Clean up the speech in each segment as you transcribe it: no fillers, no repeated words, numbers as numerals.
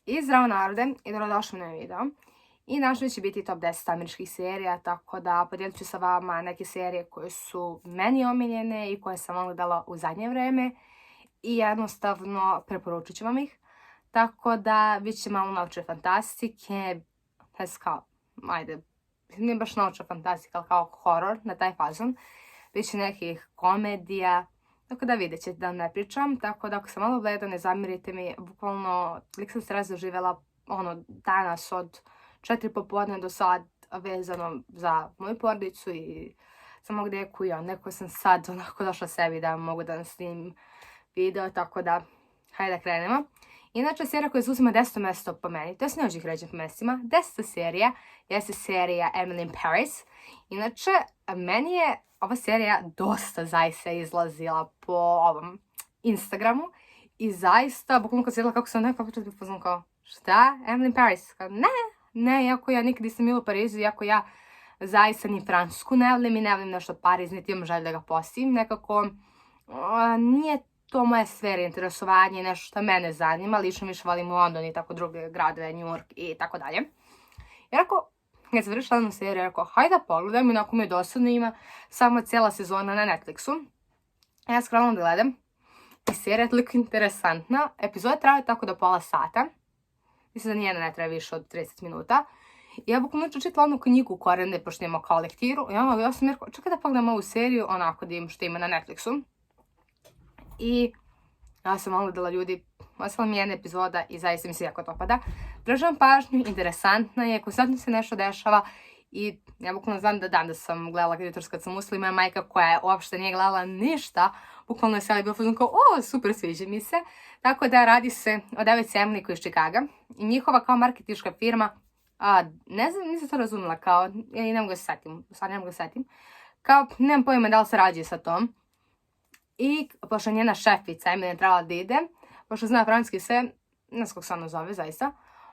I zdravo narode i dobrodošli na video. I našli će biti top 10 američkih serija, tako da podijelit ću sa vama neke serije koje su meni omiljene i koje sam gledala u zadnje vreme i jednostavno preporučit ću vam ih. Tako da bit će malo naučne fantastike, kao, nije baš naučna fantastika, ali kao horor na taj fazon. Biće nekih komedija, tako da vidjet ćete da vam ne pričam, tako da ako sam malo gleda, ne zamirite mi, bukvalno lik sam stres doživjela danas od 4 popodne do sad vezano za moju porodicu i za mog deku i neko sam sad onako došla sebi da mogu da snimim video, tako da hajde da krenemo. Inače, serija koja zauzima 10. mesto po meni, to je ne ođih ređenih mestima, 10. serija jeste serija Emily in Paris. Inače, meni je ova serija dosta zaista izlazila po ovom Instagramu i zaista, bukvalno kad se vidjela kako sam nekako počela bih poznala kao, šta? Emily in Paris? Kao, ne, iako ja nikad nisam bila u Parizu, iako ja zaista ni Francusku ne volim i ne volim nešto Pariz, niti imam želju da ga postim, nekako nije to moja sfera interesovanja i nešto što mene zanima, lično više volim London i tako druge gradove, New York i tako dalje. I ako kad sam završila jednu seriju, rekao, hajde da pogledam, inako mi je dosadno, ima samo cijela sezona na Netflixu. Ja skrolam da gledam i serija je toliko interesantna. Epizode traju tako do pola sata. Mislim da nijedna ne traje više od 30 minuta. I ja bukvalno čitala onu knjigu Korene, pošto imamo kao lektiru. I ja sam rekao, čekaj da pogledam ovu seriju, onako da im što ima na Netflixu. I ja sam gledala ljudi, ostala mi jedna epizoda i zaista mi se jako dopada. Državam pažnju, interesantna je, konstantno se nešto dešava i ja bukvalno znam da sam gledala jutros kad sam usla i moja majka koja uopšte nije gledala ništa, bukvalno je sela bila fazon kao, super, sviđa mi se. Tako da radi se o devojci Emily koja je iz Chicaga i njihova kao marketinška firma, ne znam, nisam to razumela, kao, ja ne mogu da se setim, sad ne mogu da se setim, kao, nemam pojma da li se rađe sa tom. I pošto njena šefica Emily je trebala da ide, pošto zna francuski sve, ne znam kako se ona zove zaista,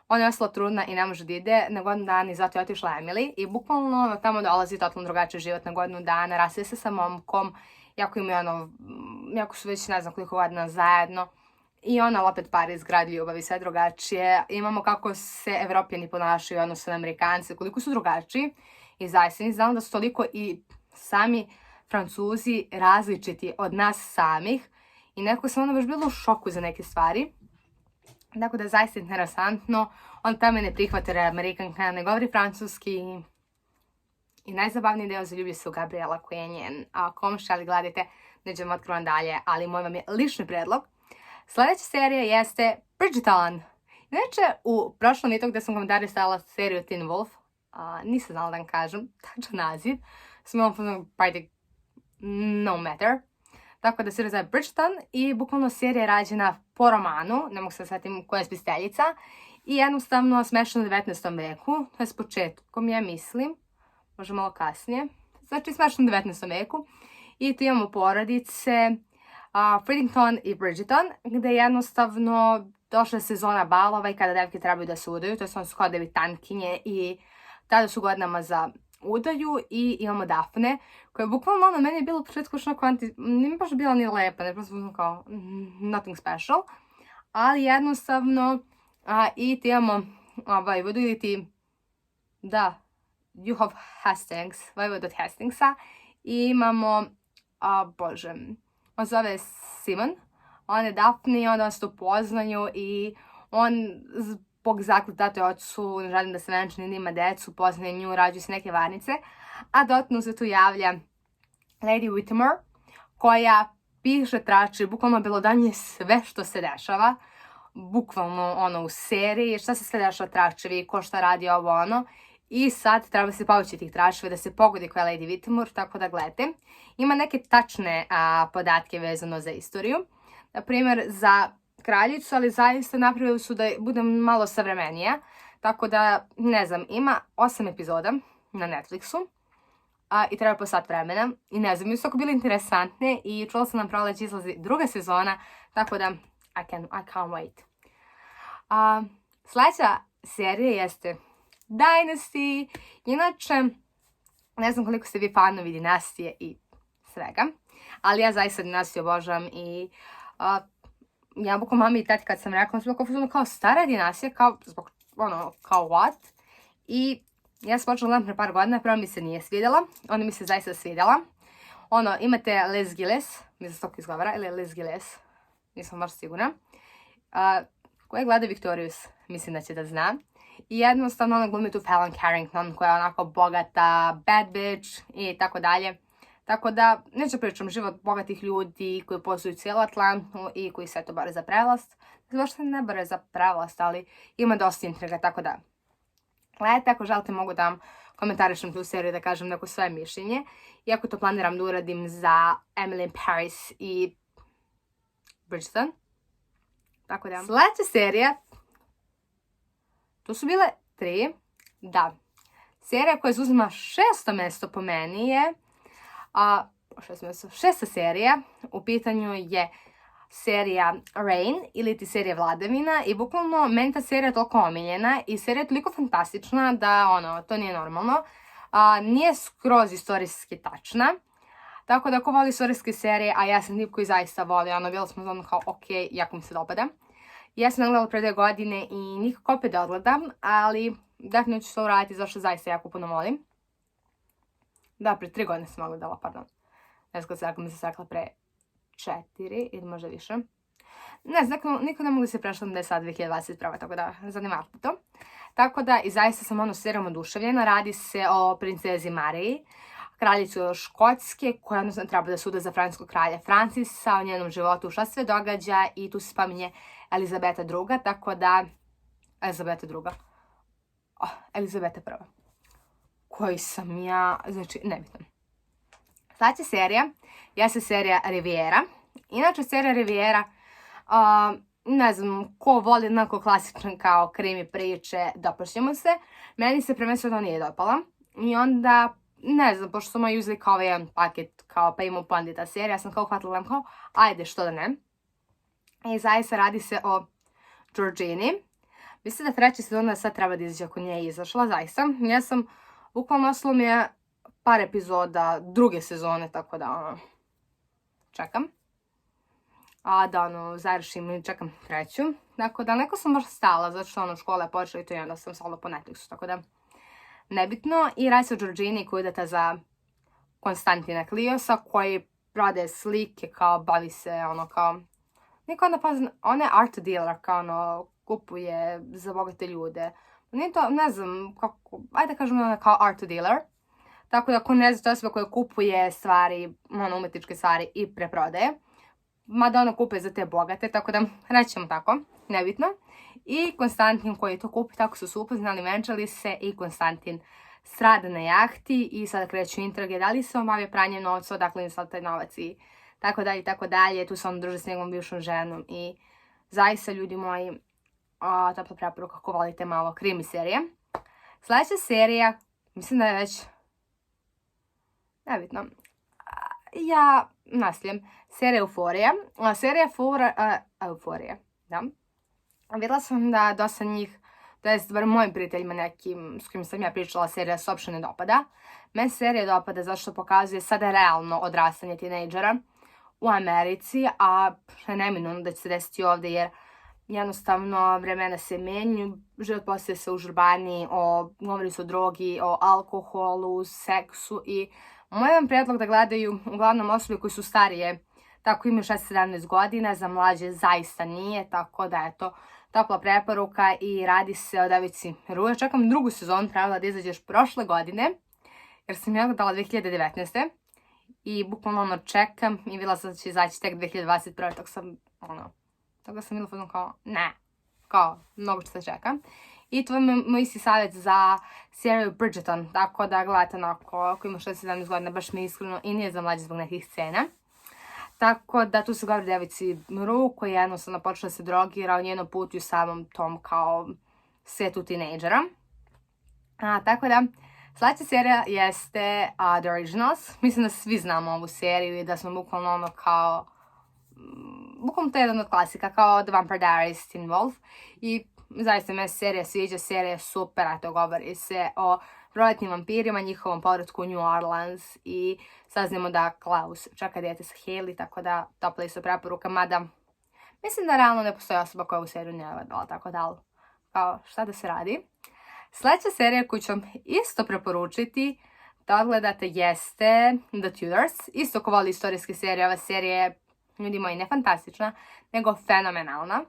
ona je ostala trudna i ne može da ide na godinu dana i zato je otišla Emily i bukvalno tamo dolazi totalno drugačiji život na godinu dana, rastaje se sa momkom, jako su već ne znam koliko godina zajedno i ona opet Pariz, grad ljubavi, sve drugačije. Imamo kako se Evropljani ponašaju odnosno na Amerikanci, koliko su drugačiji i zaista nisam znala da su toliko i sami Francuzi različiti od nas samih i nekako sam baš bila u šoku za neke stvari. Tako da je zaista interesantno. On tamo ne prihvata Amerikanka, ne govori francuski. I najzabavniji deo zaljubi se u Gabriela koja je njen komšija, ali gledajte, nećemo otkrivam dalje, ali moj vam je lični predlog. Sljedeća serija jeste Bridgerton. Inače, u prošlom videu gdje sam komentarisala seriju Teen Wolf, nisam znala da vam kažem tačan naziv, sam imala no matter. Tako da serija zove Bridgerton i bukvalno serija je rađena po romanu, ne mogu se sjetim koja je spisteljica, i jednostavno smešano u 19. veku, to je s početkom, ja mislim, možda malo kasnije, znači smešano u 19. veku. I tu imamo porodice, Fredington i Bridgerton, gde jednostavno došla je sezona balova i kada devke trebaju da se udaju, to su kao debitankinje i tada su godinama za udaju i imamo Daphne, koja je bukvalno meni je bila u početku nije baš bila ni lepa, ne prosto kao nothing special, ali jednostavno i ti imamo Vojvodu ili ti Juhov Hastings, Vojvodu od Hastingsa i imamo, on zove Simon, on je Daphne i onda se to poznaju i on zbog zaključka tate ocu, ne želim da se venčani, nima decu, poznaje nju, rađuju se neke varnice, a dodatno se tu javlja Lady Whittemore, koja piše trači, bukvalno belodanje sve što se dešava, bukvalno u seriji, šta se sve dešava tračevi, ko šta radi ovo i sad treba se povući tih tračeva da se pogodi koja je Lady Whittemore, tako da gledajte. Ima neke tačne podatke vezano za istoriju, na primjer za kraljicu, ali zaista napravili su da bude malo savremenija, tako da, ne znam, ima 8 epizoda na Netflixu i treba po sat vremena i ne znam, mi su tako bile interesantne i čula sam nam proleće izlazi druga sezona, tako da I can't wait. Sljedeća serija jeste Dynasty. Inače, ne znam koliko ste vi fanovi Dinastije i svega, ali ja zaista Dinastiju obožavam i ja bukvalno mami i tati kad sam rekla, su kao stara dinastija, kao, zbog, kao what? I ja sam počela gledam pre par godina, prvo mi se nije svidjela, onda mi se zaista svidjela. Imate Les Gilles, mislim se tako izgovara, ili Les Gilles, nisam baš sigurna. Koja gleda Victorious, mislim da će da zna. I jednostavno ona glumi tu Helen Carrington koja je onako bogata, bad bitch i tako dalje. Tako da, neću pričam život bogatih ljudi koji posluju cijelu Atlantu i koji se to bare za prevlast. Zašto ne bare za prevlast, ali ima dosta intriga, tako da. Gledajte, ako želite mogu da vam komentarišem tu seriju, da kažem neko svoje mišljenje. Iako to planiram da uradim za Emily in Paris i Bridgerton. Tako da. Sljedeća serija, tu su bile 3, da. Serija koja zauzima 6. mjesto po meni je, 6. serija, u pitanju je serija Reign ili ti serija Vladavina i bukvalno meni ta serija je toliko omiljena i serija je toliko fantastična da to nije normalno. Nije skroz istorijski tačna. Tako da ako voli istorijske serije, a ja sam tip koji zaista voli, bila smo kao ok, jako mi se dopada. Ja sam gledala pre 2 godine i nikako opet da odgledam, ali definitivno ću to uraditi zašto zaista jako puno volim. Da, pre 3 godine sam gledala, pardon. Ne znam kako mi se rekla pre 4 ili možda više. Ne znam, niko ne mogu se prešla da je sad 2021. Tako da zanimljivo to. Tako da i zaista sam serijom oduševljena. Radi se o princezi Mariji, kraljicu Škotske, koja jednostavno treba da suda za francuskog kralja Francisa, o njenom životu, šta sve događa i tu se spominje Elizabeta II, tako da... Elizabeta I. Koji sam ja... Znači, nebitno. Sljedeća serija jeste serija Riviera. Inače, serija Riviera, ne znam, ko voli onako klasičan kao krimi priče, dopašćemo se. Meni se prvenstveno nije dopala. I onda, ne znam, pošto smo uzeli kao jedan paket, kao pa imamo pandita serija, ja sam kao hvatila kao, ajde, što da ne. I zaista radi se o Georgini. Mislim da 3. sezona sad treba da izađe ako nije izašla, zaista. Ja sam, bukvalno oslo mi je par epizoda 2. sezone, tako da, čekam. Završim i čekam 3. Tako da, neko sam baš stala, zato što škola je počela i to i onda sam stala po Netflixu, tako da, nebitno. I radi se o Georgini koja ideta za Konstantina Kliosa, koji rade slike, kao, bavi se, kao, niko on je art dealer, kao, kupuje za bogate ljude. Nije to, ne znam, kako, ajde kažem kao art dealer. Tako da ako ne znam, to je osoba koja kupuje stvari, umetničke stvari i preprodaje. Mada kupuje za te bogate, tako da rećemo tako, nebitno. I Konstantin koji to kupi, tako su upoznali, venčali se i Konstantin strada na jahti i sada kreću intrige. Da li se on bavio pranjem novca, odakle im sad taj novac i tako dalje, tako dalje. Tu se on druži s njegovom bivšom ženom i zaista, ljudi moji, topla preporuka ako volite malo krimi serije. Sljedeća serija, mislim da je već nebitno. Ja nastavljam. Serija Euforija. Serija Euforija, da. Vidjela sam da dosta njih, to jest bar mojim prijateljima nekim s kojim sam ja pričala, serija se uopšte ne dopada. Meni serija dopada zašto pokazuje sada realno odrastanje tinejdžera u Americi, a što je neminovno da će se desiti ovdje jer jednostavno vremena se menjaju, život postaje sve užurbaniji, govori se o drogi, o alkoholu, seksu i moj vam prijedlog da gledaju uglavnom osobe koji su starije, tako imaju 16-17 godina, za mlađe zaista nije, tako da je to topla preporuka i radi se o devici Rue. Čekam 2. sezonu, trebala da izađeš prošle godine, jer sam ja gledala 2019. I bukvalno čekam i vidjela sam da će izaći tek 2021. Tako sam bila kao, ne, kao, mnogo što se čekam. I to je moj isti savjet za seriju Bridgerton, tako da gledate ako ima 16-17 godina, baš mi iskreno i nije za mlađe zbog nekih scena. Tako da tu se govori devici Rue koja je jednostavno počela da se drogira o njenom putu u samom tom kao svetu tinejdžera. Tako da, sljedeća serija jeste The Originals. Mislim da svi znamo ovu seriju i da smo bukvalno kao... Bukvalno to je jedan od klasika, kao The Vampire Diaries, Teen Wolf. I zaista me serija sviđa, serija je super, a to govori se o proletnim vampirima, njihovom povratku u New Orleans i saznamo da Klaus čeka dete sa Hailey, tako da topla isto preporuka, mada Mislim da realno ne postoji osoba koja ovu seriju nije gledala, tako da, kao, šta da se radi. Sljedeća serija koju ću vam isto preporučiti da odgledate jeste The Tudors. Isto ko voli istorijske serije, ova serija je, ljudi moji, ne fantastična, nego fenomenalna.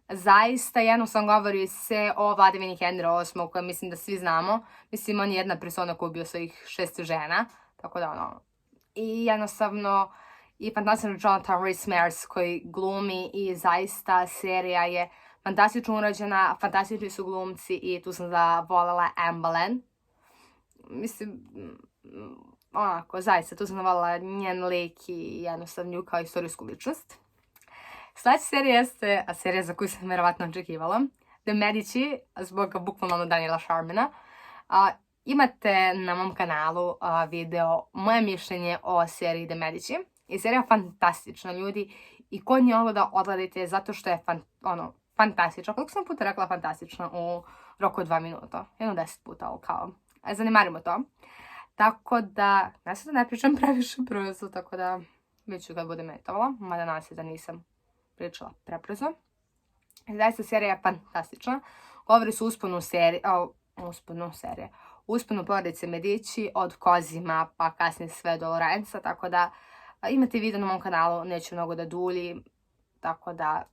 Zaista, jednostavno govori se o vladavini Henry VIII, koju mislim da svi znamo. Mislim, on je jedna persona koja je ubio svojih 6 žena, tako da ono. I jednostavno, i fantastičan Jonathan Rhys-Meyers koji glumi i zaista serija je fantastično urađena, fantastični su glumci i tu sam zavoljela Anne Boleyn. Mislim, onako, zaista, tu sam zavoljela njen lik i jednostavno nju kao istorijsku ličnost. Sljedeća serija jeste serija za koju sam vjerovatno očekivala, The Medici, zbog bukvalno Daniela Sharmana. Imate na mom kanalu video moje mišljenje o seriji The Medici. I serija je fantastična, ljudi. I ko nje ovo da odgledajte zato što je fantastična. Koliko sam puta rekla fantastična u roku od 2 minuta? 10 puta, ali kao. Zanemarimo to. Tako da, ja se da ne pričam previše brzo, tako da vidjet ću kad budem editovala. Mada nadam se da nisam pričala prebrzo. Zaista serija je fantastična. Govori su usponu porodice Medici od Kozima pa kasnije sve do Lorenza, tako da imate video na mom kanalu, neću mnogo da dulji, tako da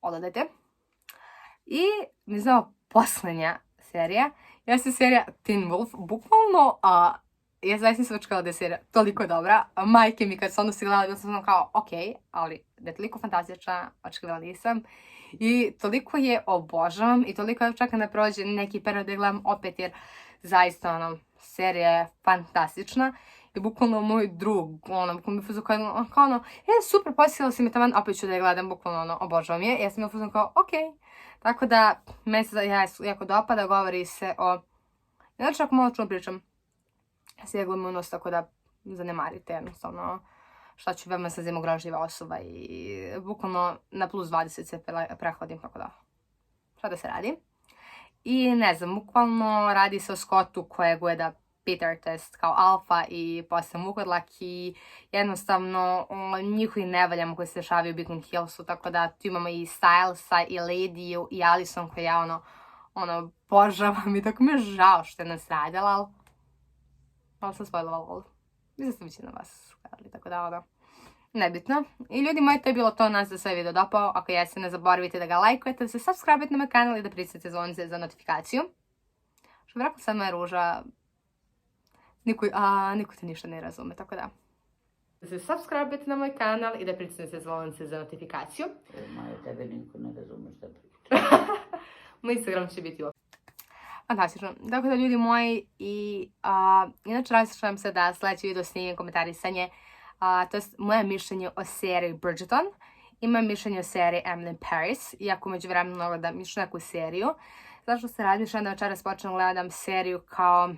odgledajte. I mi znamo posljednja serija, jeste serija Teen Wolf, bukvalno, ja zaista nisam očekala da je serija toliko dobra. Majke mi kad sam si gledala da sam kao, ok, ali da je toliko fantastična, očekivala nisam. I toliko je obožavam i toliko čekam da prođe neki period da gledam opet jer zaista serija je fantastična. I bukvalno moj drug, bukvalno mi fuzio kao super, posjetila si mi taman, opet ću da je gledam, bukvalno obožavam je. Ja sam mi fuzio kao, ok. Tako da, meni se jako dopada, govori se o, znači ako malo čuno pričam, sjegla mi unos, tako da zanemarite jednostavno šta ću veoma sa zimogrožljiva osoba i bukvalno na plus 20 se prehladim, tako da, šta da se radi. I ne znam, bukvalno radi se o Scottu kojeg gleda Peter test kao alfa i posle Mukodlak i jednostavno njihovi nevaljama koji se dešavaju u Beacon Hillsu, tako da tu imamo i Stylesa i Ladyu i Alison koja ja požavam i tako mi je žao što je nas radila, ali sam spojlovala ovo. Mislim da ste većina vas gledali, tako da nebitno. I ljudi moji, to je bilo to nas za sve video dopao. Ako jeste, ne zaboravite da ga lajkujete, da se subscribe-ite na moj kanal i da pritisnete zvonce za notifikaciju. Što bi rekla sad moja ruža, niko te ništa ne razume, tako da. Da se subscribe-ite na moj kanal i da pritisnete zvonce za notifikaciju. Maja, tebe niko ne razume šta priča. Moj Instagram će biti ovdje. Fantastično. Tako da, ljudi moji, i inače različujem se da sljedeći video snimim komentarisanje, to je moje mišljenje o seriji Bridgerton i moje mišljenje o seriji Emily in Paris, iako među vremenu gledam još neku seriju. Zašto se razmišljam da večeras počnem gledam seriju kao...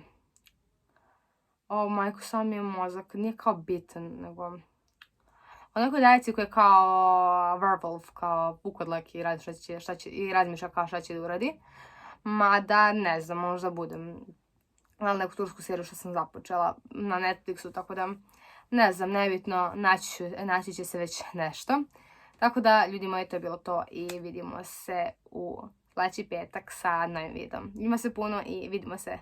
majko, samo mi je mozak, nije kao bitan, nego... o nekoj dajci koja je kao werewolf, kao vukodlak i razmišlja kao šta će da uradi. Mada, ne znam, možda budem gledala neku tursku seriju što sam započela na Netflixu, tako da, ne znam, nebitno, naći će se već nešto. Tako da, ljudi moji, to je bilo to i vidimo se u sljedeći petak sa novim videom. Ljubim se puno i vidimo se.